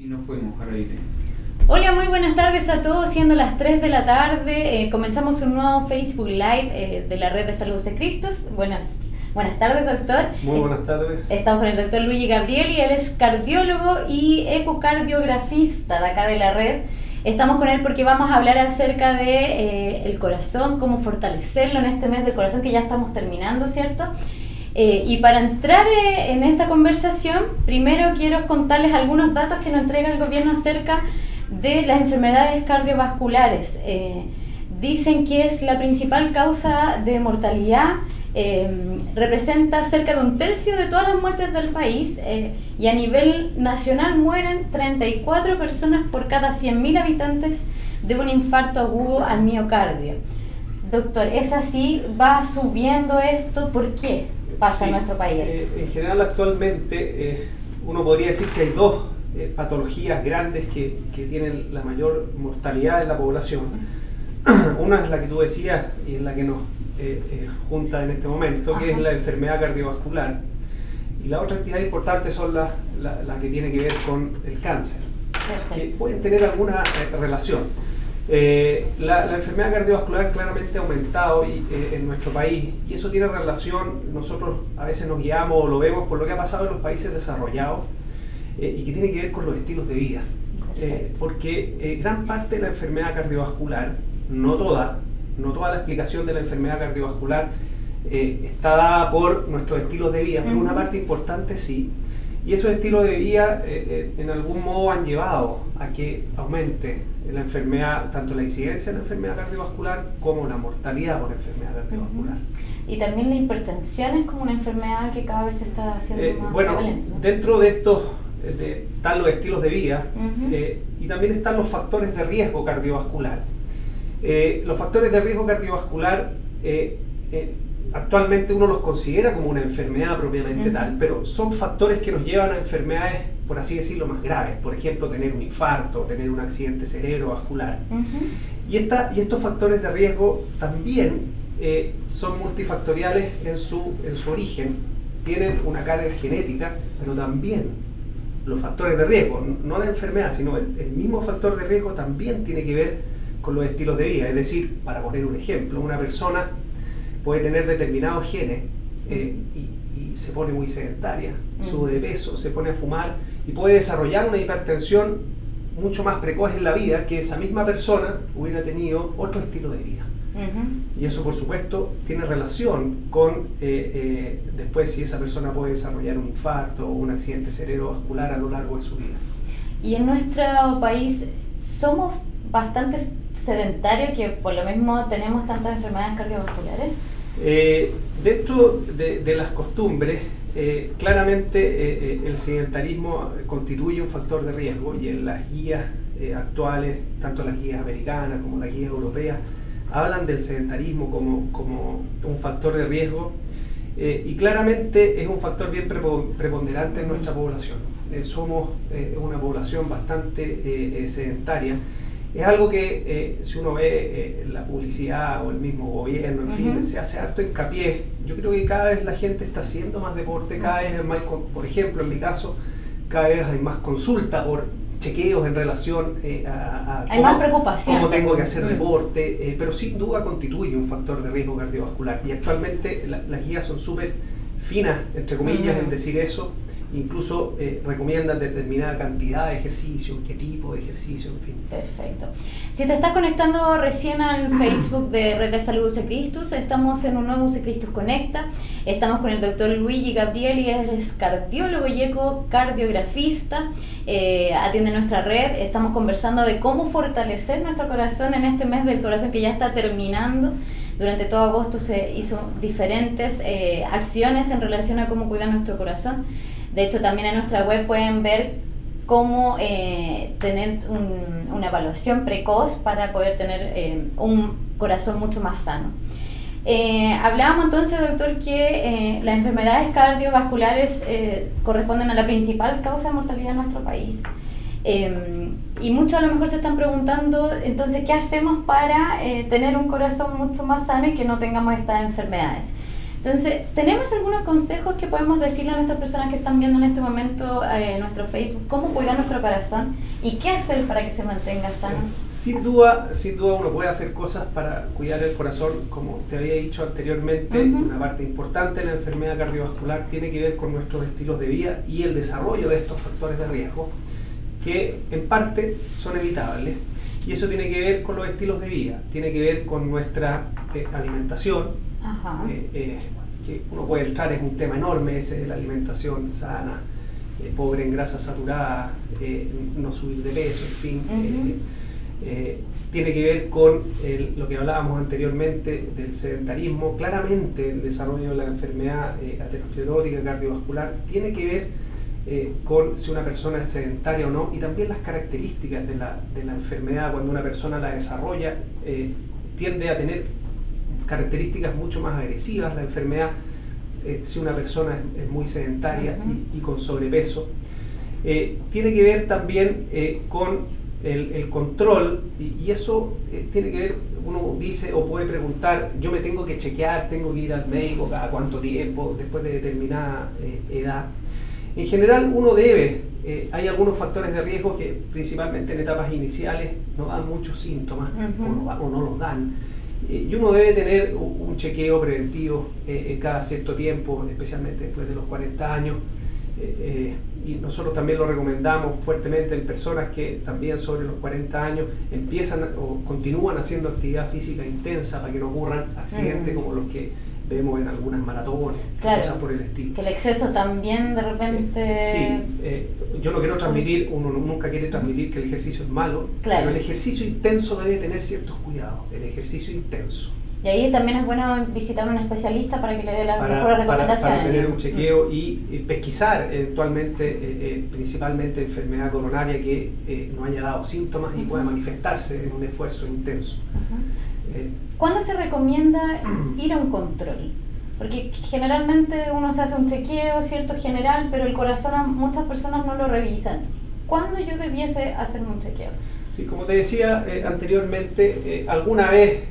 Y nos fuimos al aire. Hola, muy buenas tardes a todos, siendo las 3 de la tarde, comenzamos un nuevo Facebook Live de la Red de Salud de Cristos. Buenas tardes, doctor. Muy buenas tardes. Estamos con el doctor Luigi Gabrieli, él es cardiólogo y ecocardiografista de acá de la red. Estamos con él porque vamos a hablar acerca de el corazón, cómo fortalecerlo en este mes del corazón que ya estamos terminando, ¿cierto? Y para entrar en esta conversación, primero quiero contarles algunos datos que nos entrega el gobierno acerca de las enfermedades cardiovasculares. Dicen que es la principal causa de mortalidad, representa cerca de 1/3 de todas las muertes del país, y a nivel nacional mueren 34 personas por cada 100.000 habitantes de un infarto agudo al miocardio. Doctor, ¿es así? ¿Va subiendo esto? ¿Por qué pasa en nuestro país? En general, actualmente, uno podría decir que hay dos patologías grandes que tienen la mayor mortalidad en la población. Una es la que tú decías y es la que nos junta en este momento, que es la enfermedad cardiovascular. Y la otra actividad importante son la que tiene que ver con el cáncer. Perfecto. Que pueden tener alguna relación. La enfermedad cardiovascular claramente ha aumentado en nuestro país, y eso tiene relación, nosotros a veces nos guiamos o lo vemos por lo que ha pasado en los países desarrollados, y que tiene que ver con los estilos de vida, porque gran parte de la enfermedad cardiovascular, no toda la explicación de la enfermedad cardiovascular está dada por nuestros estilos de vida, pero una parte importante sí. Y esos estilos de vida en algún modo han llevado a que aumente la enfermedad, tanto la incidencia de la enfermedad cardiovascular como la mortalidad por enfermedad cardiovascular. Y también la hipertensión es como una enfermedad que cada vez se está haciendo más prevalente, ¿no? Dentro de estos están los estilos de vida, y también están los factores de riesgo cardiovascular. Los factores de riesgo cardiovascular actualmente uno los considera como una enfermedad propiamente tal, pero son factores que nos llevan a enfermedades, por así decirlo, más graves. Por ejemplo, tener un infarto, tener un accidente cerebrovascular. Y estos factores de riesgo también son multifactoriales en su origen. Tienen una carga genética, pero también los factores de riesgo, no la enfermedad, sino el mismo factor de riesgo también tiene que ver con los estilos de vida. Es decir, para poner un ejemplo, una persona puede tener determinados genes y se pone muy sedentaria, sube de peso, se pone a fumar y puede desarrollar una hipertensión mucho más precoz en la vida que esa misma persona hubiera tenido otro estilo de vida. Y eso, por supuesto, tiene relación con después si esa persona puede desarrollar un infarto o un accidente cerebrovascular a lo largo de su vida. Y en nuestro país somos bastante sedentarios, que por lo mismo tenemos tantas enfermedades cardiovasculares. Dentro de las costumbres, claramente el sedentarismo constituye un factor de riesgo, y en las guías actuales, tanto las guías americanas como las guías europeas, hablan del sedentarismo como un factor de riesgo, y claramente es un factor bien preponderante en nuestra población. Somos una población bastante sedentaria. Es algo que si uno ve la publicidad o el mismo gobierno, en fin, se hace harto hincapié. Yo creo que cada vez la gente está haciendo más deporte, cada vez hay más, por ejemplo, en mi caso, cada vez hay más consulta por chequeos en relación a hay más preocupación, cómo tengo que hacer deporte, pero sin duda constituye un factor de riesgo cardiovascular. Y actualmente las guías son súper finas, entre comillas, en decir eso. Incluso recomiendan determinada cantidad de ejercicio, qué tipo de ejercicio, en fin. Perfecto. Si te estás conectando recién al Facebook de Red de Salud UC Cristus, estamos en un nuevo UC Cristus Conecta. Estamos con el doctor Luigi Gabrieli, él es cardiólogo y ecocardiografista, atiende nuestra red. Estamos conversando de cómo fortalecer nuestro corazón en este mes del corazón que ya está terminando. Durante todo agosto se hizo diferentes acciones en relación a cómo cuidar nuestro corazón. De hecho, también en nuestra web pueden ver cómo tener una evaluación precoz para poder tener un corazón mucho más sano. Hablábamos entonces, doctor, que las enfermedades cardiovasculares corresponden a la principal causa de mortalidad en nuestro país. Y muchos a lo mejor se están preguntando, entonces, ¿qué hacemos para tener un corazón mucho más sano y que no tengamos estas enfermedades? Entonces, ¿tenemos algunos consejos que podemos decirle a nuestras personas que están viendo en este momento nuestro Facebook? ¿Cómo cuidar nuestro corazón? ¿Y qué hacer para que se mantenga sano? Sin duda uno puede hacer cosas para cuidar el corazón. Como te había dicho anteriormente, una parte importante de la enfermedad cardiovascular tiene que ver con nuestros estilos de vida y el desarrollo de estos factores de riesgo, que en parte son evitables. Y eso tiene que ver con los estilos de vida, tiene que ver con nuestra alimentación. Que uno puede entrar, es un tema enorme ese de la alimentación sana, pobre en grasas saturadas, no subir de peso, en fin. Tiene que ver con lo que hablábamos anteriormente del sedentarismo. Claramente el desarrollo de la enfermedad aterosclerótica cardiovascular tiene que ver con si una persona es sedentaria o no, y también las características de la enfermedad. Cuando una persona la desarrolla, tiende a tener características mucho más agresivas la enfermedad si una persona es muy sedentaria y con sobrepeso. Tiene que ver también con el control, y eso tiene que ver, uno dice o puede preguntar, yo me tengo que chequear, tengo que ir al médico cada cuánto tiempo, después de determinada edad. En general uno debe, hay algunos factores de riesgo que principalmente en etapas iniciales no dan muchos síntomas o no los dan. Y uno debe tener un chequeo preventivo cada cierto tiempo, especialmente después de los 40 años. Y nosotros también lo recomendamos fuertemente en personas que también sobre los 40 años empiezan o continúan haciendo actividad física intensa, para que no ocurran accidentes como los que vemos en algunas maratones, cosas por el estilo. Que el exceso también de repente... yo no quiero transmitir, uno nunca quiere transmitir que el ejercicio es malo, pero el ejercicio intenso debe tener ciertos cuidados, el ejercicio intenso. Y ahí también es bueno visitar a un especialista para que le dé las mejores recomendaciones. Para tener un chequeo y pesquisar eventualmente, principalmente enfermedad coronaria que no haya dado síntomas y pueda manifestarse en un esfuerzo intenso. ¿Cuándo se recomienda ir a un control? Porque generalmente uno se hace un chequeo, cierto, general, pero el corazón muchas personas no lo revisan. ¿Cuándo yo debiese hacerme un chequeo? Sí, como te decía anteriormente, alguna vez,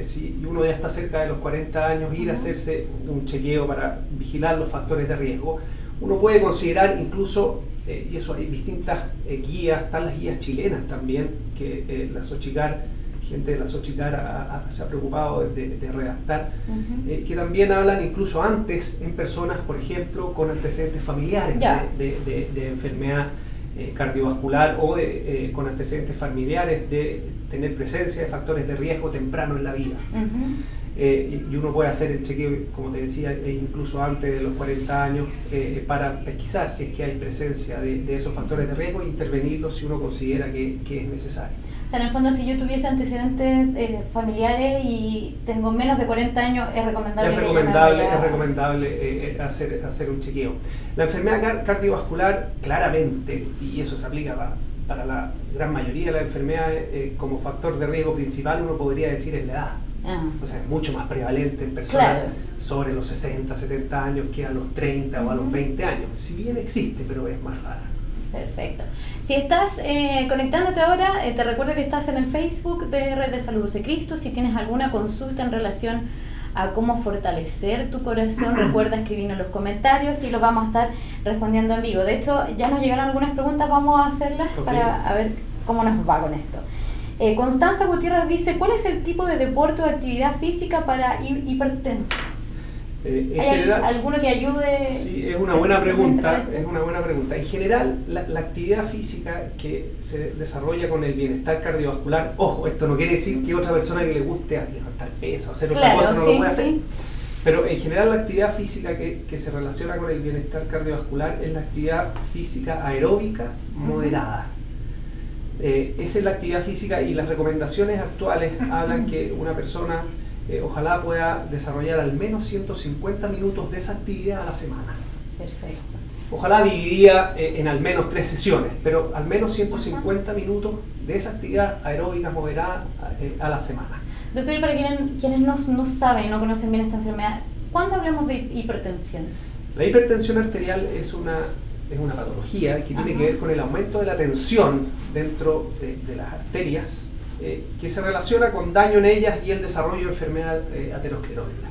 si uno ya está cerca de los 40 años, ir a hacerse un chequeo para vigilar los factores de riesgo. Uno puede considerar incluso, y eso hay distintas guías, están las guías chilenas también, que la Sochicar, gente de la Sochicar se ha preocupado de redactar, que también hablan incluso antes en personas, por ejemplo, con antecedentes familiares de enfermedad cardiovascular o con antecedentes familiares de tener presencia de factores de riesgo temprano en la vida. Y uno puede hacer el chequeo, como te decía, incluso antes de los 40 años para pesquisar si es que hay presencia de esos factores de riesgo e intervenirlos si uno considera que es necesario. O sea, en el fondo, si yo tuviese antecedentes familiares y tengo menos de 40 años, es recomendable hacer un chequeo. La enfermedad cardiovascular, claramente, y eso se aplica para la gran mayoría de las enfermedades, como factor de riesgo principal, uno podría decir es la edad. O sea, es mucho más prevalente en personas sobre los 60, 70 años que a los 30 o a los 20 años. Si bien existe, pero es más rara. Perfecto. Si estás conectándote ahora, te recuerdo que estás en el Facebook de Red de Salud UC Cristo. Si tienes alguna consulta en relación a cómo fortalecer tu corazón, recuerda escribirnos en los comentarios y los vamos a estar respondiendo en vivo. De hecho, ya nos llegaron algunas preguntas, vamos a hacerlas para ver cómo nos va con esto. Constanza Gutiérrez dice, ¿cuál es el tipo de deporte o actividad física para hipertensos? ¿Hay general, alguno que ayude? Sí, es una buena pregunta. En general, la actividad física que se desarrolla con el bienestar cardiovascular, ojo, esto no quiere decir que otra persona que le guste levantar peso o hacer otra cosa no lo pueda hacer. Pero en general la actividad física que se relaciona con el bienestar cardiovascular es la actividad física aeróbica moderada. Esa es la actividad física, y las recomendaciones actuales hablan que una persona ojalá pueda desarrollar al menos 150 minutos de esa actividad a la semana. Perfecto. Ojalá dividida en al menos 3 sesiones, pero al menos 150 minutos de esa actividad aeróbica moderada a la semana. Doctor, y para quienes no saben, no conocen bien esta enfermedad, ¿cuándo hablamos de hipertensión? La hipertensión arterial es una patología que tiene que ver con el aumento de la tensión dentro de las arterias, que se relaciona con daño en ellas y el desarrollo de enfermedad aterosclerótica.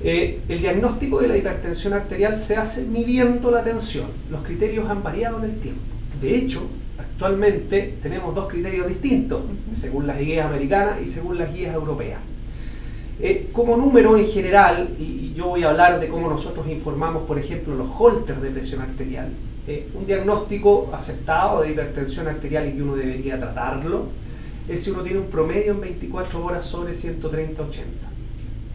El diagnóstico de la hipertensión arterial se hace midiendo la tensión. Los criterios han variado en el tiempo. De hecho, actualmente tenemos dos criterios distintos, según las guías americanas y según las guías europeas. Como número en general, y yo voy a hablar de cómo nosotros informamos, por ejemplo, los holters de presión arterial, un diagnóstico aceptado de hipertensión arterial y que uno debería tratarlo, es si uno tiene un promedio en 24 horas sobre 130-80.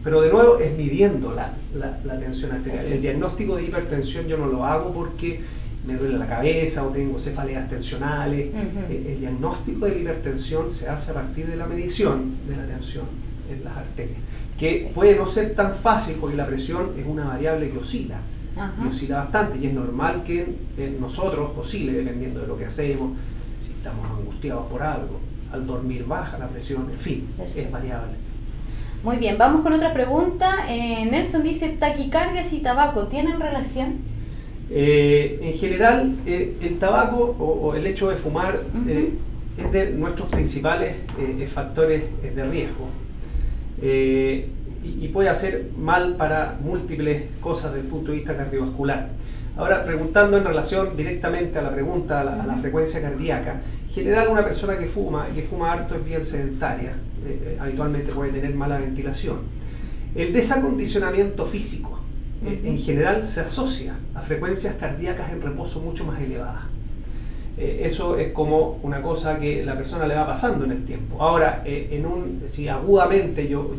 Pero de nuevo es midiendo la tensión arterial. El diagnóstico de hipertensión yo no lo hago porque me duele la cabeza o tengo cefaleas tensionales. El diagnóstico de la hipertensión se hace a partir de la medición de la tensión en las arterias, que puede no ser tan fácil porque la presión es una variable que oscila. Y oscila bastante, y es normal que nosotros oscile dependiendo de lo que hacemos, si estamos angustiados por algo, al dormir baja la presión, en fin, es variable. Muy bien, vamos con otra pregunta. Nelson dice, taquicardias y tabaco, ¿tienen relación? En general, el tabaco o el hecho de fumar es de nuestros principales factores de riesgo. Y puede hacer mal para múltiples cosas desde el punto de vista cardiovascular. Ahora, preguntando en relación directamente a la pregunta, a la frecuencia cardíaca, en general una persona que fuma harto es bien sedentaria, habitualmente puede tener mala ventilación. El desacondicionamiento físico en general se asocia a frecuencias cardíacas en reposo mucho más elevadas. Eso es como una cosa que la persona le va pasando en el tiempo. Ahora, si agudamente yo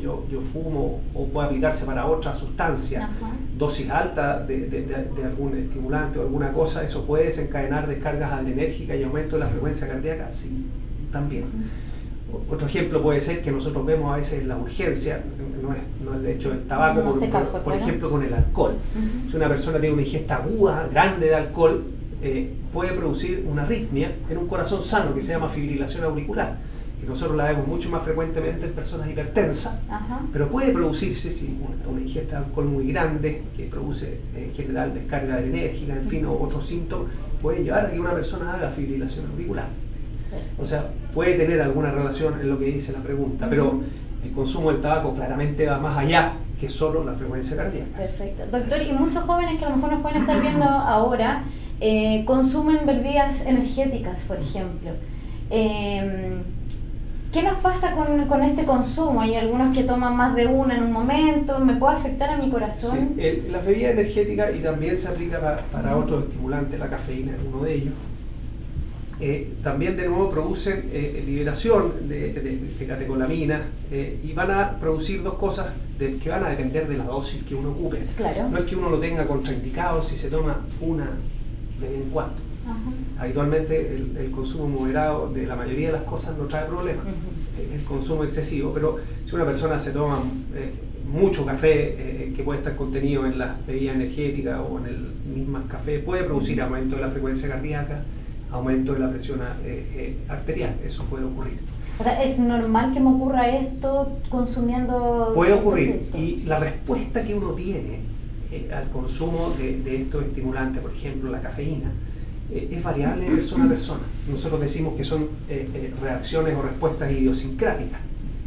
fumo o puede aplicarse para otra sustancia, dosis alta de algún estimulante o alguna cosa, eso puede desencadenar descargas adrenérgicas y aumento de la frecuencia cardíaca, sí, también. Otro ejemplo puede ser que nosotros vemos a veces en la urgencia, no es de hecho el tabaco, por ejemplo con el alcohol. Si una persona tiene una ingesta aguda, grande de alcohol, puede producir una arritmia en un corazón sano que se llama fibrilación auricular, que nosotros la vemos mucho más frecuentemente en personas hipertensas, pero puede producirse si una ingesta de alcohol muy grande que produce en general descarga adrenérgica, en fin, o otros síntomas, puede llevar a que una persona haga fibrilación auricular. O sea, puede tener alguna relación en lo que dice la pregunta, pero el consumo del tabaco claramente va más allá que solo la frecuencia cardíaca. Perfecto. Doctor, y muchos jóvenes que a lo mejor nos pueden estar viendo ahora consumen bebidas energéticas, por ejemplo. ¿Qué nos pasa con este consumo? Hay algunos que toman más de una en un momento, ¿me puede afectar a mi corazón? Sí, las bebidas energéticas, y también se aplica para otros estimulantes, la cafeína es uno de ellos, también de nuevo producen liberación de catecolaminas y van a producir dos cosas que van a depender de la dosis que uno ocupe. Claro. No es que uno lo tenga contraindicado si se toma una de vez en cuando. Habitualmente el consumo moderado de la mayoría de las cosas no trae problemas. El consumo excesivo, pero si una persona se toma mucho café que puede estar contenido en las bebidas energéticas o en el mismo café, puede producir aumento de la frecuencia cardíaca, aumento de la presión arterial. Eso puede ocurrir. O sea, ¿es normal que me ocurra esto consumiendo? Puede ocurrir, y la respuesta que uno tiene al consumo de estos estimulantes, por ejemplo la cafeína, es variable de persona a persona. Nosotros decimos que son reacciones o respuestas idiosincráticas.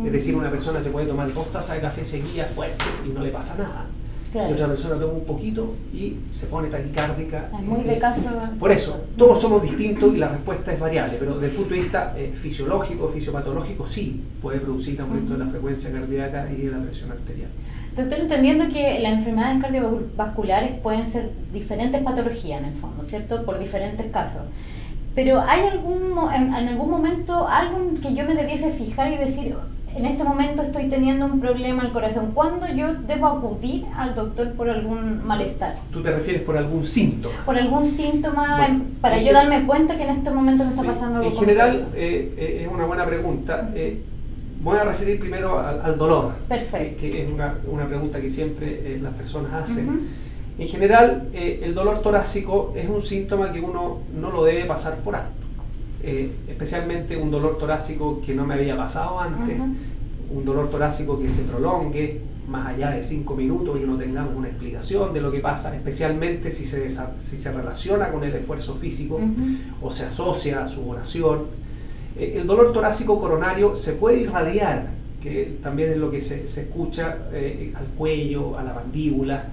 Es decir, una persona se puede tomar 2 tazas de café seguidas fuerte y no le pasa nada. Claro. Y otra persona toma un poquito y se pone taquicárdica. Es muy de caso. Por eso, todos somos distintos y la respuesta es variable, pero desde el punto de vista fisiológico, fisiopatológico, sí puede producir aumento de la frecuencia cardíaca y de la presión arterial. Doctor, entendiendo que las enfermedades cardiovasculares pueden ser diferentes patologías en el fondo, ¿cierto? Por diferentes casos. Pero ¿hay en algún momento algo que yo me debiese fijar y decir, en este momento estoy teniendo un problema al corazón? ¿Cuándo yo debo acudir al doctor por algún malestar? ¿Tú te refieres por algún síntoma? Por algún síntoma, bueno, para yo darme cuenta que en este momento me está pasando algo. En general, es una buena pregunta. Voy a referir primero al dolor. Perfecto. Que es una pregunta que siempre las personas hacen. En general, el dolor torácico es un síntoma que uno no lo debe pasar por alto. Especialmente un dolor torácico que no me había pasado antes, un dolor torácico que se prolongue más allá de 5 minutos y no tengamos una explicación de lo que pasa, especialmente si se relaciona con el esfuerzo físico o se asocia a su oración. El dolor torácico coronario se puede irradiar que también es lo que se escucha al cuello, a la mandíbula,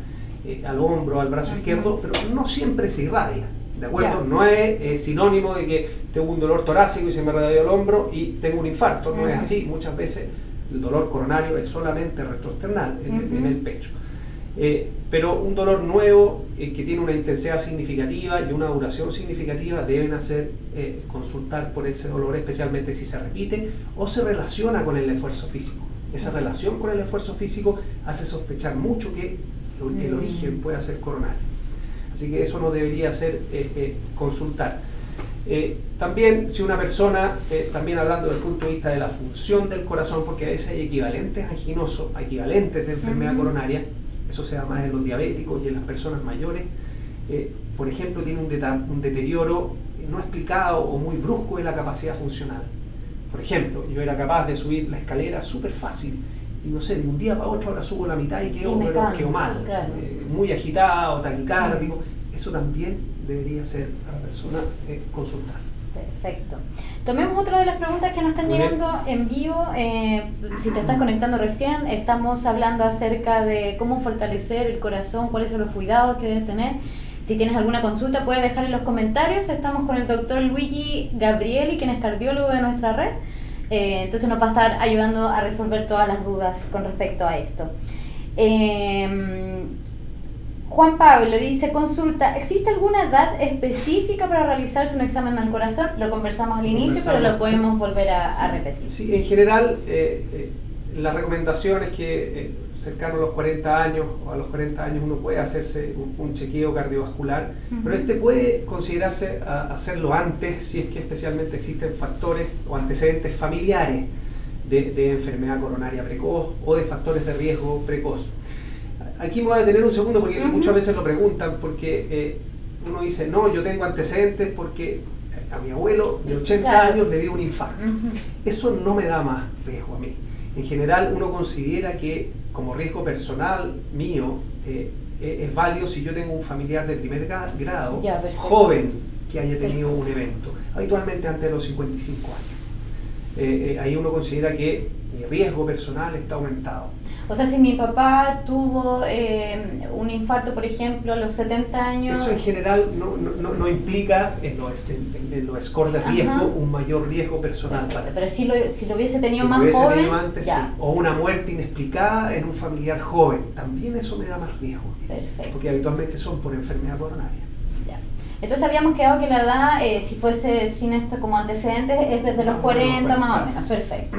al hombro, al brazo izquierdo, pero no siempre se irradia, ¿de acuerdo? No es sinónimo de que tengo un dolor torácico y se me irradia el hombro y tengo un infarto, no es así. Muchas veces el dolor coronario es solamente retroesternal en el pecho. Pero un dolor nuevo que tiene una intensidad significativa y una duración significativa deben consultar por ese dolor, especialmente si se repite o se relaciona con el esfuerzo físico. Esa relación con el esfuerzo físico hace sospechar mucho que el origen pueda ser coronario. Así que eso no debería ser consultar. También si una persona, también hablando desde el punto de vista de la función del corazón, porque a veces hay equivalentes anginosos, equivalentes de enfermedad coronaria, eso se da más en los diabéticos y en las personas mayores, por ejemplo, tiene un deterioro no explicado o muy brusco de la capacidad funcional. Por ejemplo, yo era capaz de subir la escalera súper fácil y no sé, de un día para otro ahora subo la mitad y quedo mal, claro. Muy agitado, taquicárdico. Eso también debería ser a la persona consultar. Perfecto. Tomemos otra de las preguntas que nos están llegando en vivo. Si te estás conectando recién, estamos hablando acerca de cómo fortalecer el corazón, cuáles son los cuidados que debes tener. Si tienes alguna consulta, puedes dejar en los comentarios. Estamos con el doctor Luigi Gabrieli, quien es cardiólogo de nuestra red. Entonces nos va a estar ayudando a resolver todas las dudas con respecto a esto. Juan Pablo dice, consulta, ¿existe alguna edad específica para realizarse un examen al corazón? Lo conversamos al inicio, pero lo podemos volver a repetir. Sí, en general, la recomendación es que cercano a los 40 años o a los 40 años uno puede hacerse un chequeo cardiovascular, pero puede considerarse hacerlo antes si es que especialmente existen factores o antecedentes familiares de enfermedad coronaria precoz o de factores de riesgo precoz. Aquí me voy a detener un segundo porque muchas veces lo preguntan, porque uno dice, no, yo tengo antecedentes porque a mi abuelo de 80 años le dio un infarto. Eso no me da más riesgo a mí. En general uno considera que como riesgo personal mío es válido si yo tengo un familiar de primer grado, joven, que haya tenido un evento, habitualmente antes de los 55 años. Ahí uno considera que mi riesgo personal está aumentado. O sea, si mi papá tuvo un infarto, por ejemplo, a los 70 años... Eso en general no implica en los scores de riesgo un mayor riesgo personal. Pero si lo hubiese tenido más joven... Si lo hubiese tenido antes, sí. O una muerte inexplicada en un familiar joven, también eso me da más riesgo. Perfecto. Porque habitualmente son por enfermedad coronaria. Entonces habíamos quedado que la edad, si fuese sin esto como antecedentes, es desde los 40 más o menos. Perfecto.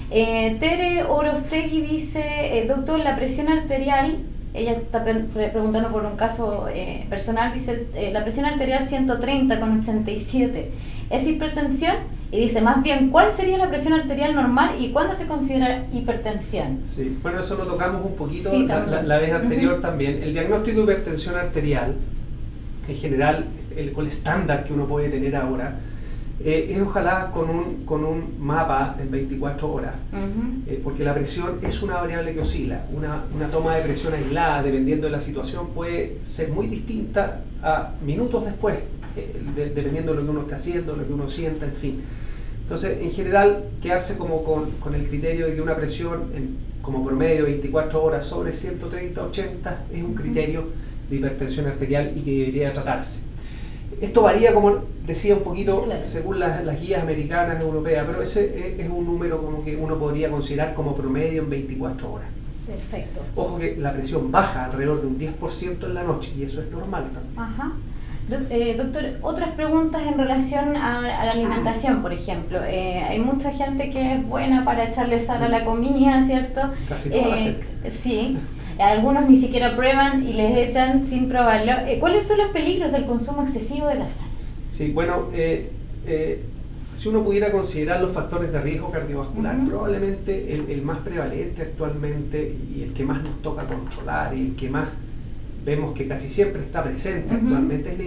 Tere Orostegui dice, doctor, la presión arterial, ella está preguntando por un caso personal, dice, la presión arterial 130/87, ¿es hipertensión? Y dice, más bien, ¿cuál sería la presión arterial normal y cuándo se considera hipertensión? Sí, bueno, eso lo tocamos un poquito la vez anterior también. El diagnóstico de hipertensión arterial, en general, el estándar que uno puede tener ahora, es ojalá con un mapa en 24 horas, porque la presión es una variable que oscila. Una toma de presión aislada, dependiendo de la situación, puede ser muy distinta a minutos después, dependiendo de lo que uno esté haciendo, lo que uno sienta, en fin. Entonces, en general, quedarse como con el criterio de que una presión como promedio 24 horas sobre 130-80 es un criterio de hipertensión arterial y que debería tratarse. Esto varía, como decía, un poquito según las guías americanas, europeas, pero ese es un número como que uno podría considerar como promedio en 24 horas. Perfecto. Ojo que la presión baja alrededor de un 10% en la noche y eso es normal también. Ajá. Doctor, otras preguntas en relación a la alimentación, por ejemplo. Hay mucha gente que es buena para echarle sal a la comida, ¿cierto? Casi toda la gente. Sí. Algunos ni siquiera prueban y les echan sin probarlo. ¿Cuáles son los peligros del consumo excesivo de la sal? Sí, bueno, si uno pudiera considerar los factores de riesgo cardiovascular, probablemente el más prevalente actualmente y el que más nos toca controlar y el que más vemos que casi siempre está presente actualmente es la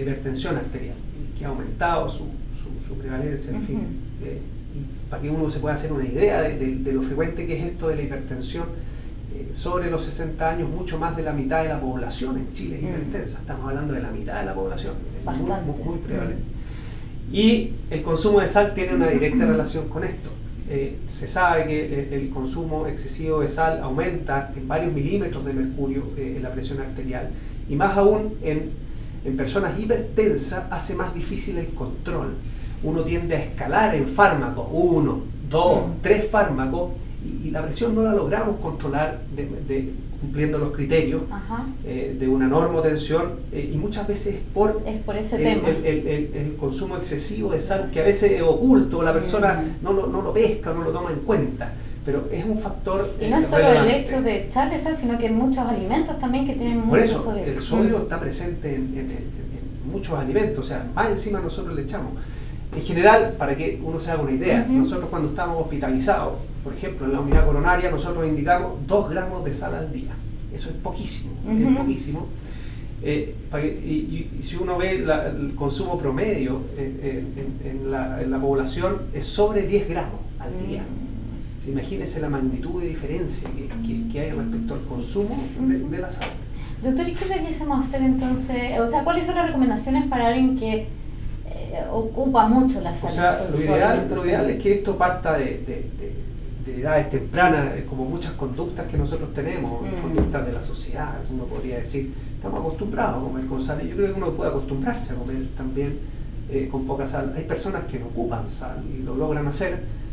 hipertensión arterial, que ha aumentado su prevalencia, en fin. Y para que uno se pueda hacer una idea de lo frecuente que es esto de la hipertensión, sobre los 60 años, mucho más de la mitad de la población en Chile es hipertensa. Estamos hablando de la mitad de la población, muy prevalente. Y el consumo de sal tiene una directa relación con esto. Se sabe que el consumo excesivo de sal aumenta en varios milímetros de mercurio en la presión arterial, y más aún en personas hipertensas hace más difícil el control. Uno tiende a escalar en fármacos, 1, 2, 3 fármacos, y la presión no la logramos controlar cumpliendo los criterios de una normotensión, y muchas veces es por ese tema. El consumo excesivo de sal, que a veces es oculto, la persona no lo pesca, no lo toma en cuenta, pero es un factor y no es solo relevante. El hecho de echarle sal, sino que en muchos alimentos también que tienen mucho sodio. Por eso el sodio está presente en muchos alimentos, o sea, más encima nosotros le echamos. En general, para que uno se haga una idea, nosotros cuando estamos hospitalizados, por ejemplo, en la unidad coronaria, nosotros indicamos 2 gramos de sal al día. Eso es poquísimo, es poquísimo. Y si uno ve el consumo promedio en la población, es sobre 10 gramos al día. Imagínense la magnitud de diferencia que hay respecto al consumo de la sal. Doctor, ¿y qué debiésemos hacer entonces? O sea, ¿cuáles son las recomendaciones para alguien que ocupa mucho la sal? O sea, lo ideal es que esto parta de edades tempranas, como muchas conductas que nosotros tenemos, conductas de la sociedad. Uno podría decir, estamos acostumbrados a comer con sal, y yo creo que uno puede acostumbrarse a comer también con poca sal. Hay personas que no ocupan sal y lo logran hacer.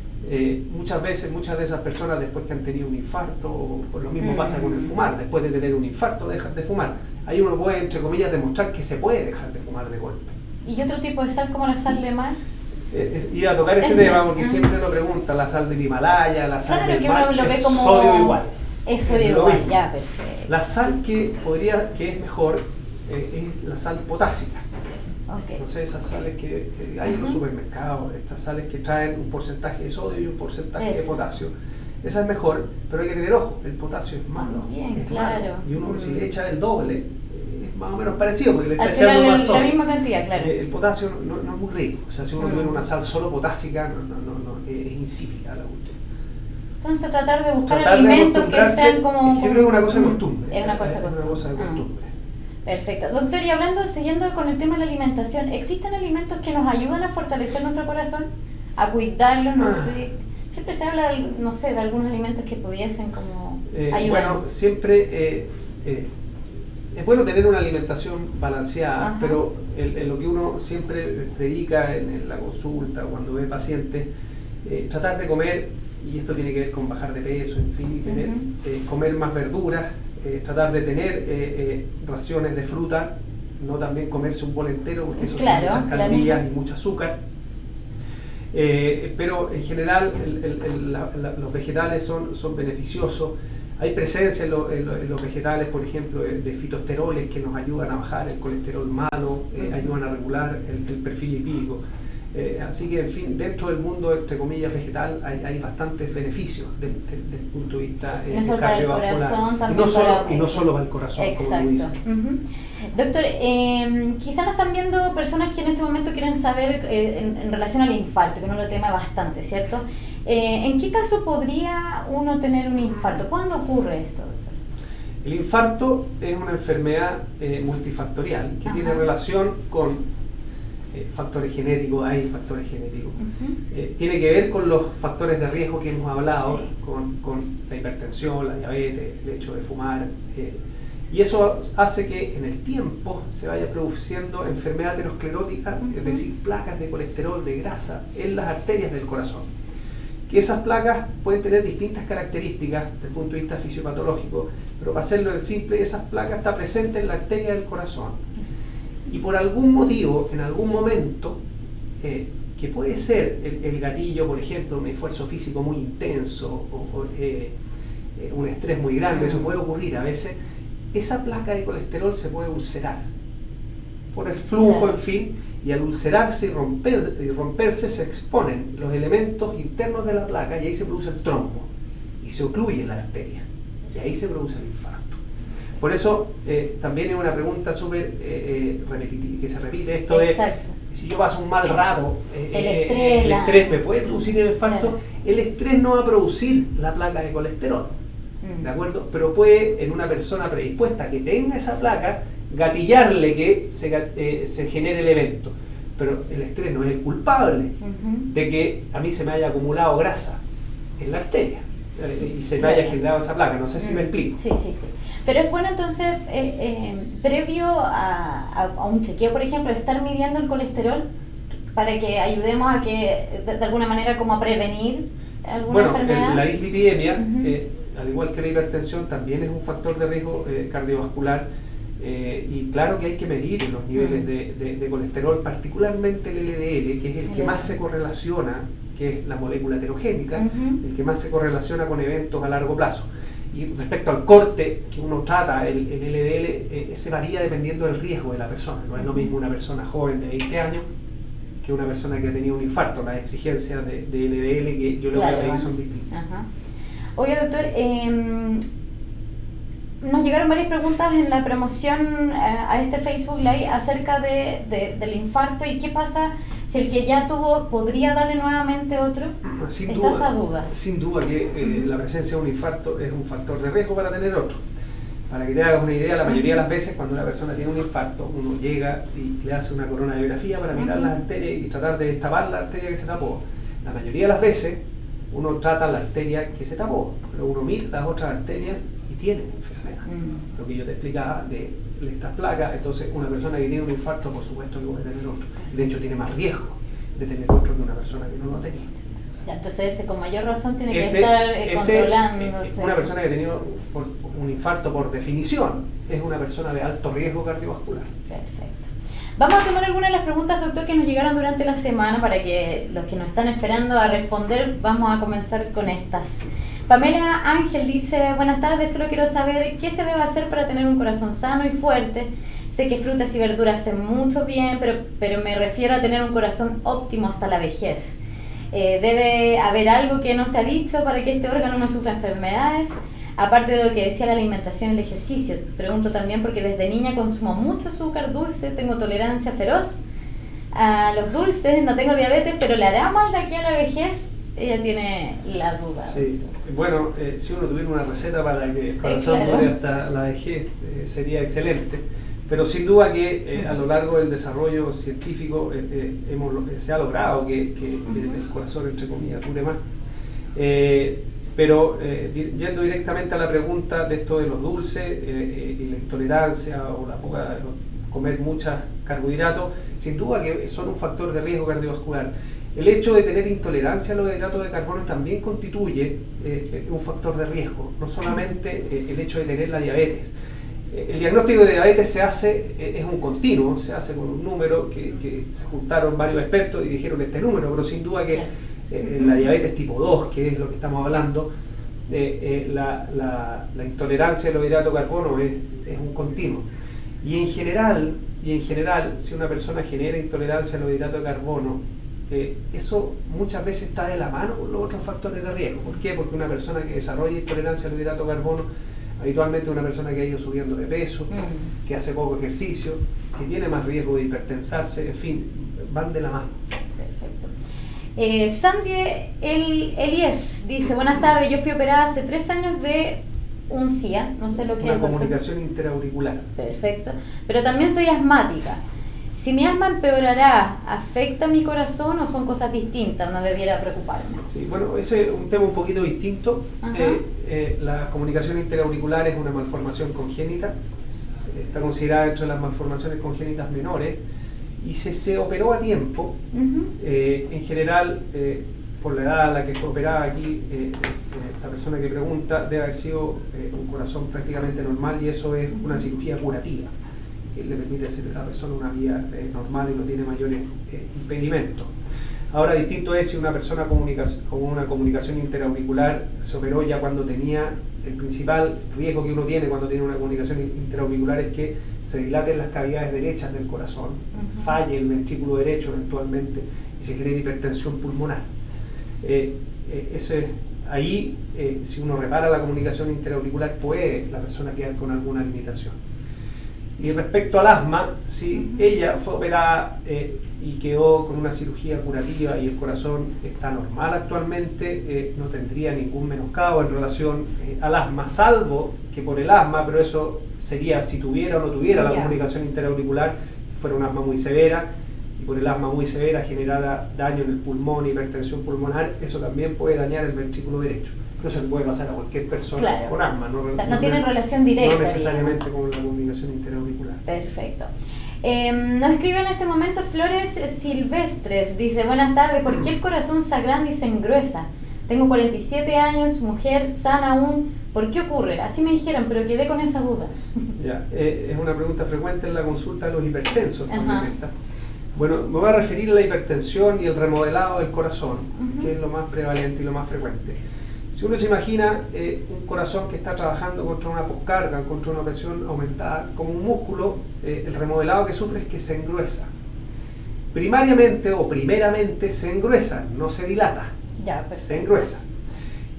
Muchas de esas personas, después que han tenido un infarto, o por lo mismo pasa con el fumar, después de tener un infarto dejan de fumar. Ahí uno puede, entre comillas, demostrar que se puede dejar de fumar de golpe. ¿Y otro tipo de sal como la sal de mar? Iba a tocar ese tema porque siempre lo preguntan, la sal del Himalaya, la sal del mar, uno lo ve como sodio igual. Es sodio igual, ya, perfecto. La sal que es mejor es la sal potásica. Okay. No sé, esas sales que hay en los supermercados, estas sales que traen un porcentaje de sodio y un porcentaje de potasio. Esa es mejor, pero hay que tener ojo, el potasio es malo. Bien, claro. Malo. Y uno si le echa el doble, es más o menos parecido, porque le está al echando final más sodio. La misma cantidad, claro. El potasio no es muy rico, o sea, si uno tuviera una sal solo potásica, es insípida la cuestión. Entonces tratar de buscar alimentos que sean como... Yo creo que es una cosa de costumbre. Es una cosa de costumbre. Perfecto. Doctor, y siguiendo con el tema de la alimentación, ¿existen alimentos que nos ayudan a fortalecer nuestro corazón? A cuidarlo, no sé. Siempre se habla, no sé, de algunos alimentos que pudiesen como ayudarnos. Bueno, siempre es bueno tener una alimentación balanceada, pero lo que uno siempre predica en la consulta, cuando ve pacientes, tratar de comer, y esto tiene que ver con bajar de peso, en fin, y tener, comer más verduras, tratar de tener raciones de fruta, no también comerse un bol entero, porque eso son muchas calorías y mucho azúcar. Pero en general los vegetales son beneficiosos. Hay presencia en los vegetales, por ejemplo, de fitoesteroles que nos ayudan a bajar el colesterol malo, ayudan a regular el perfil lipídico. Así que, en fin, dentro del mundo, entre comillas, vegetal, hay bastantes beneficios desde el punto de vista cardiovascular. Y no solo para el corazón, como tú dices. Doctor, quizá nos están viendo personas que en este momento quieren saber en relación al infarto, que uno lo tema bastante, ¿cierto? ¿En qué caso podría uno tener un infarto? ¿Cuándo ocurre esto, doctor? El infarto es una enfermedad multifactorial que tiene relación con factores genéticos, hay factores genéticos. Tiene que ver con los factores de riesgo que hemos hablado, con la hipertensión, la diabetes, el hecho de fumar. Y eso hace que en el tiempo se vaya produciendo enfermedad aterosclerótica, es decir, placas de colesterol, de grasa, en las arterias del corazón. Que esas placas pueden tener distintas características desde el punto de vista fisiopatológico, pero para hacerlo en simple, esas placas están presentes en la arteria del corazón. Y por algún motivo, en algún momento, que puede ser el gatillo, por ejemplo, un esfuerzo físico muy intenso o un estrés muy grande, eso puede ocurrir a veces, esa placa de colesterol se puede ulcerar por el flujo, en fin, y al ulcerarse y romperse se exponen los elementos internos de la placa y ahí se produce el trombo y se ocluye la arteria y ahí se produce el infarto. Por eso también es una pregunta súper repetitiva, que se repite esto de si yo paso un mal rato, el estrés me puede producir el infarto. Claro. El estrés no va a producir la placa de colesterol, ¿de acuerdo? Pero puede, en una persona predispuesta que tenga esa placa, gatillarle que se genere el evento. pero el estrés no es el culpable de que a mí se me haya acumulado grasa en la arteria y se me haya generado esa placa. No sé si me explico. Sí. Pero es bueno entonces, previo a un chequeo, por ejemplo, estar midiendo el colesterol para que ayudemos a que, de alguna manera, como a prevenir alguna enfermedad. La dislipidemia, al igual que la hipertensión, también es un factor de riesgo cardiovascular. Y claro que hay que medir los niveles de colesterol, particularmente el LDL, que es el que más se correlaciona, que es la molécula heterogénica, el que más se correlaciona con eventos a largo plazo. Y respecto al corte que uno trata, el LDL se varía dependiendo del riesgo de la persona. No es lo mismo una persona joven de 20 años que una persona que ha tenido un infarto. Las exigencias de LDL que yo le voy a pedir son distintas. Oye, doctor, nos llegaron varias preguntas en la promoción a este Facebook Live acerca del infarto y qué pasa si el que ya tuvo podría darle nuevamente otro. ¿Está esa duda? Sin duda que la presencia de un infarto es un factor de riesgo para tener otro. Para que te hagas una idea, la mayoría de las veces cuando una persona tiene un infarto, uno llega y le hace una coronariografía para mirar las arterias y tratar de destapar la arteria que se tapó. La mayoría de las veces uno trata la arteria que se tapó, pero uno mira las otras arterias y tienen enfermedad. Lo que yo te explicaba de estas placas, entonces una persona que tiene un infarto, por supuesto que puede tener otro. De hecho, tiene más riesgo de tener otro que una persona que no lo tenía. Ya, entonces ese con mayor razón tiene que estar controlándose. Una persona que ha tenido un infarto, por definición, es una persona de alto riesgo cardiovascular. Perfecto. Vamos a tomar algunas de las preguntas, doctor, que nos llegaron durante la semana para que los que nos están esperando a responder, vamos a comenzar con estas. Pamela Ángel dice, buenas tardes, solo quiero saber qué se debe hacer para tener un corazón sano y fuerte. Sé que frutas y verduras hacen mucho bien, pero me refiero a tener un corazón óptimo hasta la vejez. ¿Debe haber algo que no se ha dicho para que este órgano no sufra enfermedades? Aparte de lo que decía la alimentación y el ejercicio, pregunto también porque desde niña consumo mucho azúcar dulce, tengo tolerancia feroz a los dulces, no tengo diabetes, pero ¿le hará mal de aquí a la vejez? Ella tiene la duda. Sí, bueno, si uno tuviera una receta para que el corazón dure hasta la vejez, sería excelente. Pero sin duda que a lo largo del desarrollo científico se ha logrado que el corazón, entre comillas, dure más. Pero yendo directamente a la pregunta de esto de los dulces y la intolerancia o la poca comer muchos carbohidratos, sin duda que son un factor de riesgo cardiovascular. El hecho de tener intolerancia a los hidratos de carbono también constituye un factor de riesgo, no solamente el hecho de tener la diabetes. El diagnóstico de diabetes es un continuo, se hace con un número que se juntaron varios expertos y dijeron este número, pero sin duda que la diabetes tipo 2, que es lo que estamos hablando, la intolerancia a los hidratos de carbono es un continuo. Y en general, si una persona genera intolerancia a los hidratos de carbono, eso muchas veces está de la mano con los otros factores de riesgo. ¿Por qué? Porque una persona que desarrolla intolerancia a los hidratos de carbono, habitualmente es una persona que ha ido subiendo de peso, que hace poco ejercicio, que tiene más riesgo de hipertensarse, en fin, van de la mano. Perfecto. Sandy Elies dice, buenas tardes, yo fui operada hace 3 años de un CIA, no sé lo que es. Una comunicación interauricular. Perfecto, pero también soy asmática. Si mi asma empeorará, ¿afecta mi corazón o son cosas distintas? No debiera preocuparme. Sí, bueno, ese es un tema un poquito distinto. La comunicación interauricular es una malformación congénita. Está considerada dentro de las malformaciones congénitas menores. Y se operó a tiempo. En general, por la edad a la que fue operada aquí, la persona que pregunta debe haber sido un corazón prácticamente normal y eso es una cirugía curativa. Que le permite hacer a la persona una vida normal y no tiene mayores impedimentos. Ahora, distinto es si una persona con una comunicación interauricular se operó ya cuando tenía el principal riesgo que uno tiene cuando tiene una comunicación interauricular es que se dilaten las cavidades derechas del corazón, falle el ventrículo derecho eventualmente y se genere hipertensión pulmonar. Ahí, si uno repara la comunicación interauricular, puede la persona quedar con alguna limitación. Y respecto al asma, si ella fue operada y quedó con una cirugía curativa y el corazón está normal actualmente, no tendría ningún menoscabo en relación al asma, salvo que por el asma, pero eso sería si tuviera o no tuviera la comunicación interauricular, fuera un asma muy severa, y por el asma muy severa generara daño en el pulmón, hipertensión pulmonar, eso también puede dañar el ventrículo derecho. Pero eso le puede pasar a cualquier persona con asma. O sea, no tiene relación directa. No necesariamente con la comunicación interauricular. Perfecto. Nos escribe en este momento Flores Silvestres, dice: buenas tardes, ¿por qué el corazón se agranda y se engruesa? Tengo 47 años, mujer, sana aún, ¿por qué ocurre? Así me dijeron, pero quedé con esa duda. Ya, es una pregunta frecuente en la consulta de los hipertensos. Bueno, me voy a referir a la hipertensión y el remodelado del corazón, que es lo más prevalente y lo más frecuente. Si uno se imagina un corazón que está trabajando contra una poscarga, contra una presión aumentada, como un músculo, el remodelado que sufre es que se engruesa. Primariamente o primeramente se engruesa, no se dilata, se engruesa.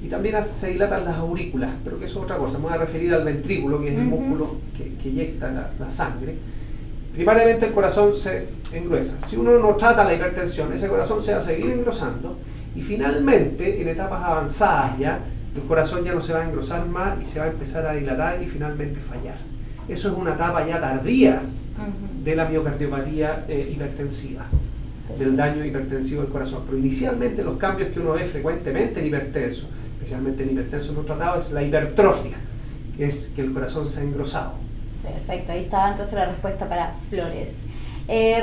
Y también se dilatan las aurículas, pero que eso es otra cosa. Me voy a referir al ventrículo, que es el músculo que eyecta la sangre. Primariamente el corazón se engruesa. Si uno no trata la hipertensión, ese corazón se va a seguir engrosando. Y finalmente, en etapas avanzadas ya, el corazón ya no se va a engrosar más y se va a empezar a dilatar y finalmente fallar. Eso es una etapa ya tardía de la miocardiopatía hipertensiva, del daño hipertensivo del corazón. Pero inicialmente los cambios que uno ve frecuentemente en hipertenso, especialmente en hipertenso no tratado, es la hipertrofia, que es que el corazón se ha engrosado. Perfecto, ahí está entonces la respuesta para Flores.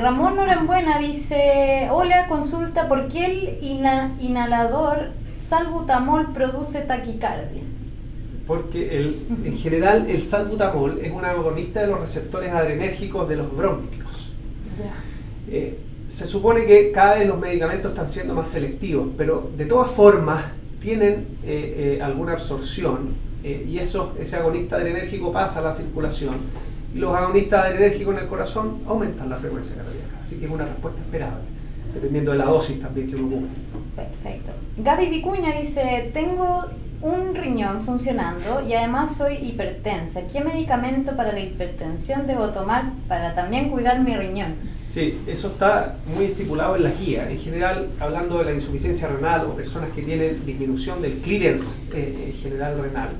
Ramón Norambuena dice: hola, consulta, ¿por qué el inhalador salbutamol produce taquicardia? Porque en general el salbutamol es un agonista de los receptores adrenérgicos de los bronquios. Se supone que cada vez los medicamentos están siendo más selectivos, pero de todas formas tienen alguna absorción y ese agonista adrenérgico pasa a la circulación. Y los agonistas adrenérgicos en el corazón aumentan la frecuencia cardíaca, así que es una respuesta esperable, dependiendo de la dosis también que uno ocupe. Perfecto. Gaby Vicuña dice: tengo un riñón funcionando y además soy hipertensa. ¿Qué medicamento para la hipertensión debo tomar para también cuidar mi riñón? Sí, eso está muy estipulado en la guía. En general, hablando de la insuficiencia renal o personas que tienen disminución del clearance general renal,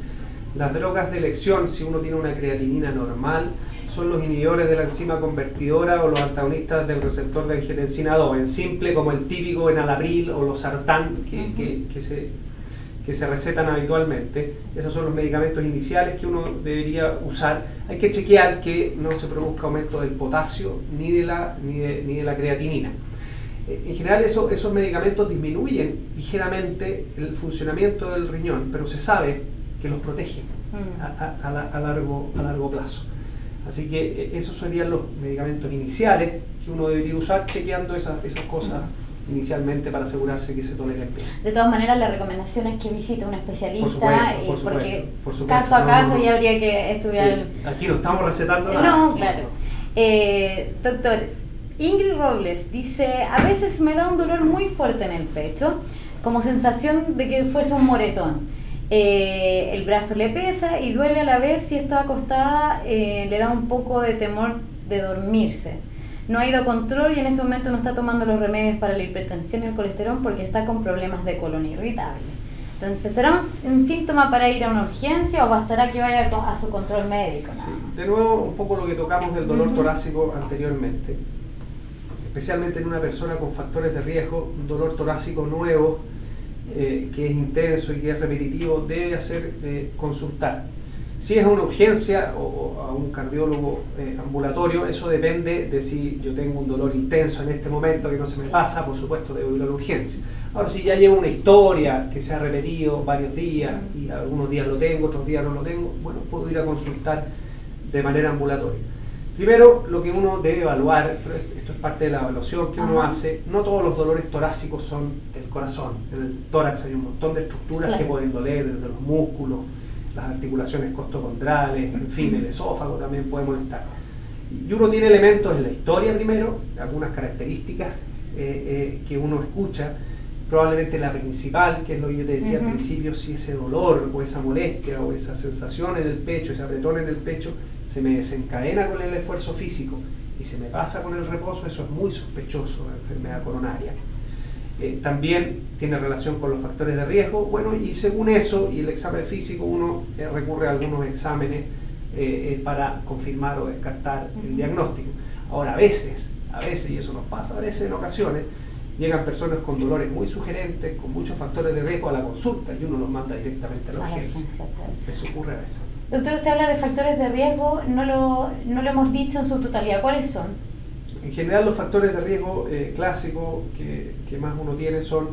las drogas de elección, si uno tiene una creatinina normal, son los inhibidores de la enzima convertidora o los antagonistas del receptor de angiotensina 2, en simple como el típico enalapril o los sartán que se recetan habitualmente. Esos son los medicamentos iniciales que uno debería usar. Hay que chequear que no se produzca aumento del potasio ni de la creatinina. En general esos medicamentos disminuyen ligeramente el funcionamiento del riñón, pero se sabe que los protegen a largo plazo. Así que esos serían los medicamentos iniciales que uno debería usar, chequeando esas cosas inicialmente para asegurarse que se toleren bien. De todas maneras, la recomendación es que visite a un especialista, porque por supuesto, caso a caso ya habría que estudiar. Sí, aquí no estamos recetando nada. No, claro. Doctor, Ingrid Robles dice: a veces me da un dolor muy fuerte en el pecho, como sensación de que fuese un moretón. El brazo le pesa y duele a la vez. Si está acostada, le da un poco de temor de dormirse. No ha ido a control y en este momento no está tomando los remedios para la hipertensión y el colesterol porque está con problemas de colon irritable. Entonces, ¿será un síntoma para ir a una urgencia o bastará que vaya a su control médico? Sí, de nuevo un poco lo que tocamos del dolor torácico anteriormente, especialmente en una persona con factores de riesgo. Un dolor torácico nuevo que es intenso y que es repetitivo, debe hacer consultar. Si es una urgencia o a un cardiólogo ambulatorio, eso depende de si yo tengo un dolor intenso en este momento que no se me pasa, por supuesto debo ir a la urgencia. Ahora, si ya llevo una historia que se ha repetido varios días y algunos días lo tengo, otros días no lo tengo, bueno, puedo ir a consultar de manera ambulatoria. Primero, lo que uno debe evaluar, pero esto es parte de la evaluación que uno hace, no todos los dolores torácicos son del corazón. En el tórax hay un montón de estructuras que pueden doler, desde los músculos, las articulaciones costocondrales, en fin, el esófago también puede molestar. Y uno tiene elementos en la historia primero, algunas características que uno escucha, probablemente la principal, que es lo que yo te decía al principio, si ese dolor o esa molestia o esa sensación en el pecho, ese apretón en el pecho, se me desencadena con el esfuerzo físico y se me pasa con el reposo, eso es muy sospechoso de enfermedad coronaria. También tiene relación con los factores de riesgo, bueno, y según eso y el examen físico uno recurre a algunos exámenes para confirmar o descartar el diagnóstico. Ahora, a veces a veces, y eso nos pasa a veces en ocasiones, llegan personas con dolores muy sugerentes, con muchos factores de riesgo a la consulta y uno los manda directamente a la urgencia. Eso ocurre a veces. Doctor, usted habla de factores de riesgo, no lo hemos dicho en su totalidad. ¿Cuáles son? En general los factores de riesgo clásicos que más uno tiene son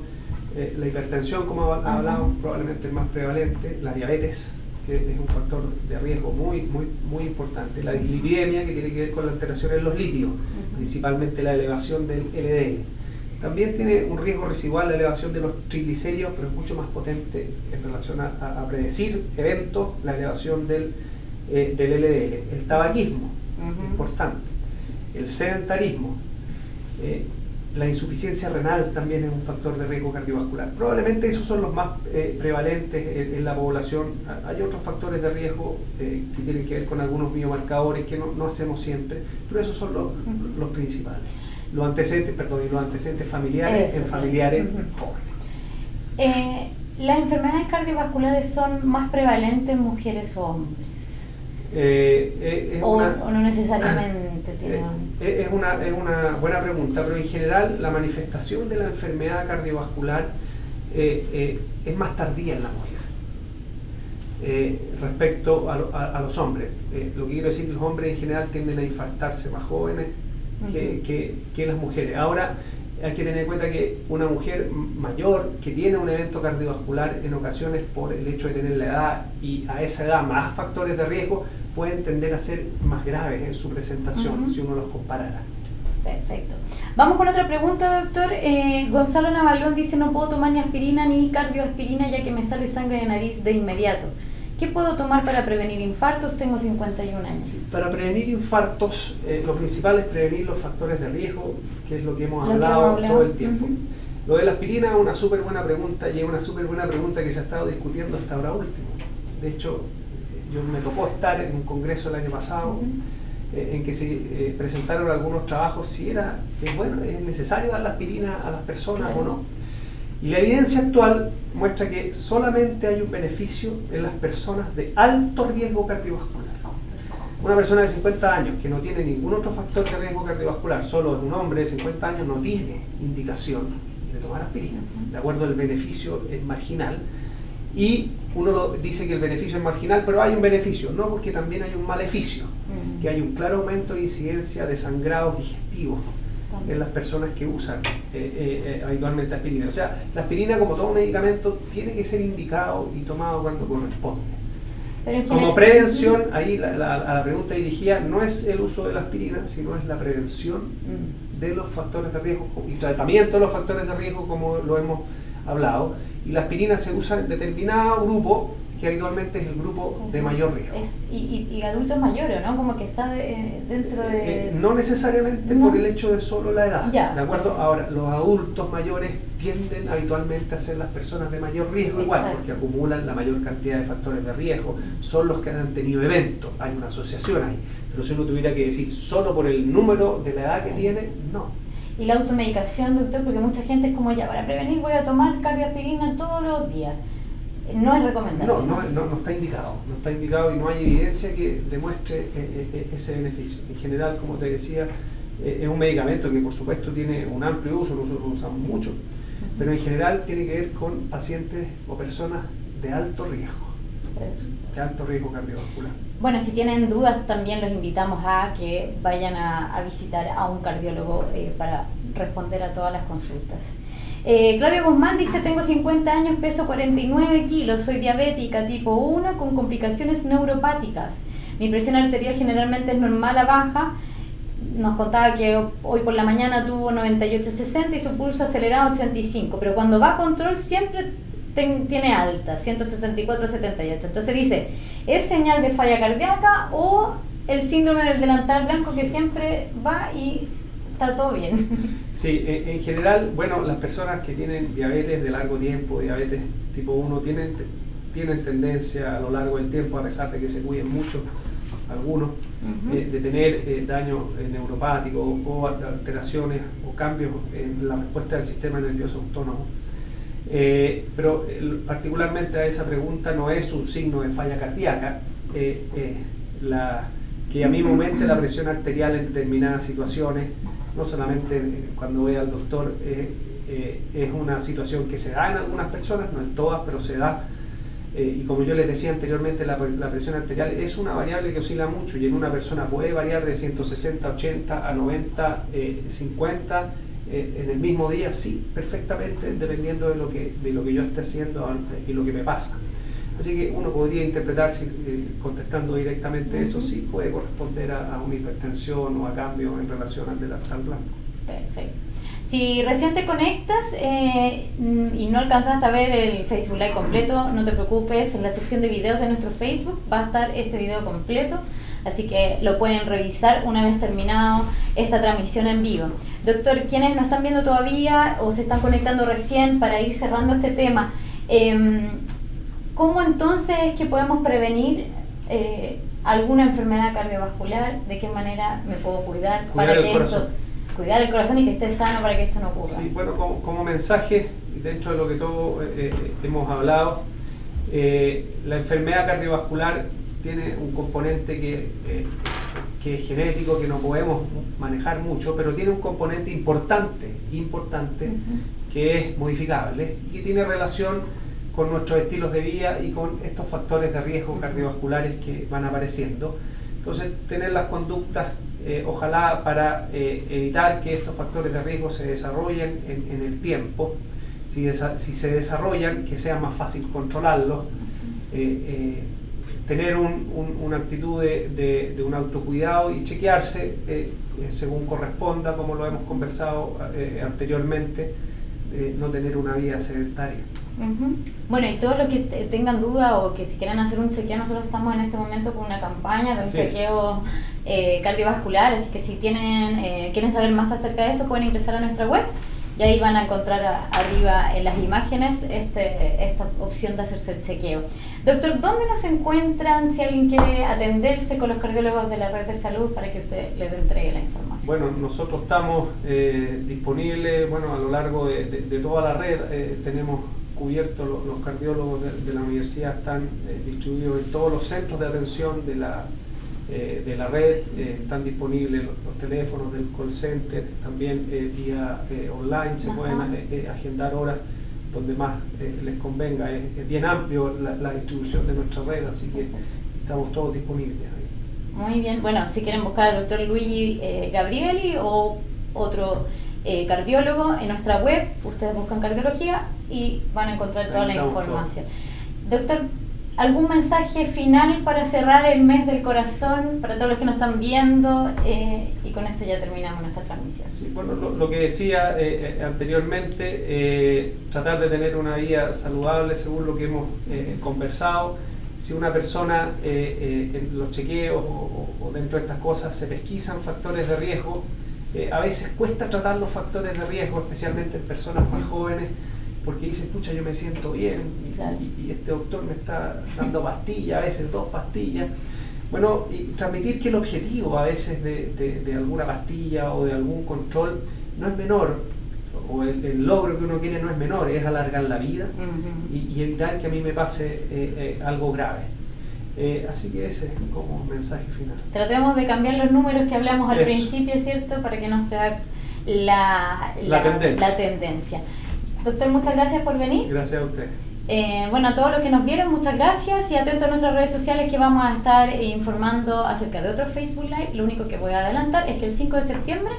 la hipertensión, como hablamos, probablemente el más prevalente, la diabetes, que es un factor de riesgo muy importante, la dislipidemia, que tiene que ver con la alteración en los lípidos, principalmente la elevación del LDL. También tiene un riesgo residual la elevación de los triglicéridos, pero es mucho más potente en relación a predecir eventos, la elevación del LDL. El tabaquismo, importante. El sedentarismo. La insuficiencia renal también es un factor de riesgo cardiovascular. Probablemente esos son los más prevalentes en la población. Hay otros factores de riesgo que tienen que ver con algunos biomarcadores que no hacemos siempre, pero esos son los principales. Los antecedentes familiares en familiares jóvenes. ¿Las enfermedades cardiovasculares son más prevalentes en mujeres o hombres? ¿O no necesariamente es una buena pregunta, pero en general la manifestación de la enfermedad cardiovascular es más tardía en la mujer respecto a los hombres. Lo que quiero decir, los hombres en general tienden a infartarse más jóvenes que las mujeres. Ahora hay que tener en cuenta que una mujer mayor que tiene un evento cardiovascular, en ocasiones por el hecho de tener la edad y a esa edad más factores de riesgo, pueden tender a ser más graves en su presentación si uno los comparara. Perfecto. Vamos con otra pregunta, doctor. Gonzalo Navalón dice: no puedo tomar ni aspirina ni cardioaspirina ya que me sale sangre de nariz de inmediato. ¿Qué puedo tomar para prevenir infartos? Tengo 51 años. Sí, para prevenir infartos, lo principal es prevenir los factores de riesgo, que es lo que hemos hablado todo el tiempo. Lo de la aspirina es una súper buena pregunta y es una súper buena pregunta que se ha estado discutiendo hasta ahora último. De hecho, yo me tocó estar en un congreso el año pasado en que se presentaron algunos trabajos si es necesario dar la aspirina a las personas o no. Y la evidencia actual muestra que solamente hay un beneficio en las personas de alto riesgo cardiovascular. Una persona de 50 años que no tiene ningún otro factor de riesgo cardiovascular, solo es un hombre de 50 años, no tiene indicación de tomar aspirina. De acuerdo, el beneficio es marginal. Y uno dice que el beneficio es marginal, pero hay un beneficio, no, porque también hay un maleficio, que hay un claro aumento de incidencia de sangrados digestivos en las personas que usan habitualmente aspirina. O sea, la aspirina, como todo medicamento, tiene que ser indicado y tomado cuando corresponde. Como prevención, ahí a la pregunta dirigida no es el uso de la aspirina, sino es la prevención de los factores de riesgo y tratamiento de los factores de riesgo, como lo hemos hablado. Y la aspirina se usa en determinado grupo, que habitualmente es el grupo de mayor riesgo. Y adultos mayores, ¿no? Como que está dentro de... no necesariamente por el hecho de solo la edad, ¿de acuerdo? Ahora, los adultos mayores tienden habitualmente a ser las personas de mayor riesgo, igual, porque acumulan la mayor cantidad de factores de riesgo, son los que han tenido eventos, hay una asociación ahí. Pero si uno tuviera que decir solo por el número de la edad que tiene, no. Y la automedicación, doctor, porque mucha gente es como, ya, para prevenir voy a tomar cardioaspirina todos los días. No es recomendable. No está indicado y no hay evidencia que demuestre ese beneficio. En general, como te decía, es un medicamento que por supuesto tiene un amplio uso, nosotros lo usamos mucho, pero en general tiene que ver con pacientes o personas de alto riesgo cardiovascular. Bueno, si tienen dudas también los invitamos a que vayan a visitar a un cardiólogo para responder a todas las consultas. Claudio Guzmán dice: tengo 50 años, peso 49 kilos, soy diabética tipo 1 con complicaciones neuropáticas. Mi presión arterial generalmente es normal a baja. Nos contaba que hoy por la mañana tuvo 98/60 y su pulso acelerado 85, pero cuando va a control siempre tiene alta, 164/78. Entonces dice, ¿es señal de falla cardíaca o el síndrome del delantal blanco que siempre va y está todo bien? Sí, en general, bueno, las personas que tienen diabetes de largo tiempo, diabetes tipo 1, tienen tendencia a lo largo del tiempo, a pesar de que se cuiden mucho algunos, de tener daño neuropático o alteraciones o cambios en la respuesta del sistema nervioso autónomo. Pero particularmente a esa pregunta no es un signo de falla cardíaca, que a mí me aumente la presión arterial en determinadas situaciones, no solamente cuando voy al doctor, es una situación que se da en algunas personas, no en todas, pero se da. Y como yo les decía anteriormente, la presión arterial es una variable que oscila mucho y en una persona puede variar de 160, 80 a 90, 50 en el mismo día, sí, perfectamente, dependiendo de lo que yo esté haciendo y lo que me pasa. Así que uno podría interpretar, contestando directamente eso, sí puede corresponder a una hipertensión o a cambio en relación al delantal blanco. Perfecto. Si recién te conectas y no alcanzaste a ver el Facebook Live completo, no te preocupes, en la sección de videos de nuestro Facebook va a estar este video completo, así que lo pueden revisar una vez terminado esta transmisión en vivo. Doctor, quienes no están viendo todavía o se están conectando recién, para ir cerrando este tema, ¿cómo entonces es que podemos prevenir alguna enfermedad cardiovascular? ¿De qué manera me puedo cuidar para que esto... Cuidar el corazón y que esté sano para que esto no ocurra? Sí, bueno, como mensaje, dentro de lo que todos hemos hablado, la enfermedad cardiovascular tiene un componente que es genético, que no podemos manejar mucho, pero tiene un componente importante, que es modificable y que tiene relación con nuestros estilos de vida y con estos factores de riesgo cardiovasculares que van apareciendo. Entonces, tener las conductas, ojalá para evitar que estos factores de riesgo se desarrollen en el tiempo. Si se desarrollan, que sea más fácil controlarlos. Tener una actitud de un autocuidado y chequearse según corresponda, como lo hemos conversado anteriormente, no tener una vida sedentaria. Bueno, y todos los que tengan duda o que si quieren hacer un chequeo, nosotros estamos en este momento con una campaña de un chequeo cardiovascular, así que si quieren saber más acerca de esto, pueden ingresar a nuestra web y ahí van a encontrar arriba en las imágenes esta opción de hacerse el chequeo. Doctor, ¿dónde nos encuentran si alguien quiere atenderse con los cardiólogos de la red de salud para que usted les entregue la información? Bueno, nosotros estamos disponibles a lo largo de toda la red. Tenemos cubiertos los cardiólogos de la universidad, están distribuidos en todos los centros de atención de la red, están disponibles los teléfonos del call center, también vía online se pueden agendar horas donde más les convenga. Es bien amplio la distribución de nuestra red, así que estamos todos disponibles ahí. Muy bien, bueno, si quieren buscar al doctor Luigi Gabrieli o otro cardiólogo en nuestra web, ustedes buscan cardiología y van a encontrar toda la información. Doctor, ¿algún mensaje final para cerrar el mes del corazón para todos los que nos están viendo? Y con esto ya terminamos nuestra transmisión. Sí, bueno, lo que decía anteriormente, tratar de tener una vida saludable según lo que hemos conversado. Si una persona en los chequeos o dentro de estas cosas se pesquisan factores de riesgo, a veces cuesta tratar los factores de riesgo, especialmente en personas más jóvenes, porque dicen, pucha, yo me siento bien, claro, y este doctor me está dando pastillas, a veces 2 pastillas. Bueno, y transmitir que el objetivo a veces de alguna pastilla o de algún control no es menor, o el logro que uno quiere no es menor, es alargar la vida y evitar que a mí me pase algo grave. Así que ese es como un mensaje final. Tratemos de cambiar los números que hablamos al principio, ¿cierto? Para que no sea la tendencia. Doctor, muchas gracias por venir. Gracias a usted. Bueno, a todos los que nos vieron, muchas gracias y atentos a nuestras redes sociales que vamos a estar informando acerca de otro Facebook Live. Lo único que voy a adelantar es que el 5 de septiembre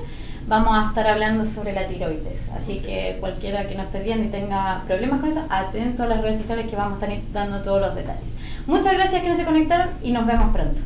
vamos a estar hablando sobre la tiroides. Así que cualquiera que no esté viendo y tenga problemas con eso, atento a las redes sociales que vamos a estar dando todos los detalles. Muchas gracias a quienes se conectaron y nos vemos pronto.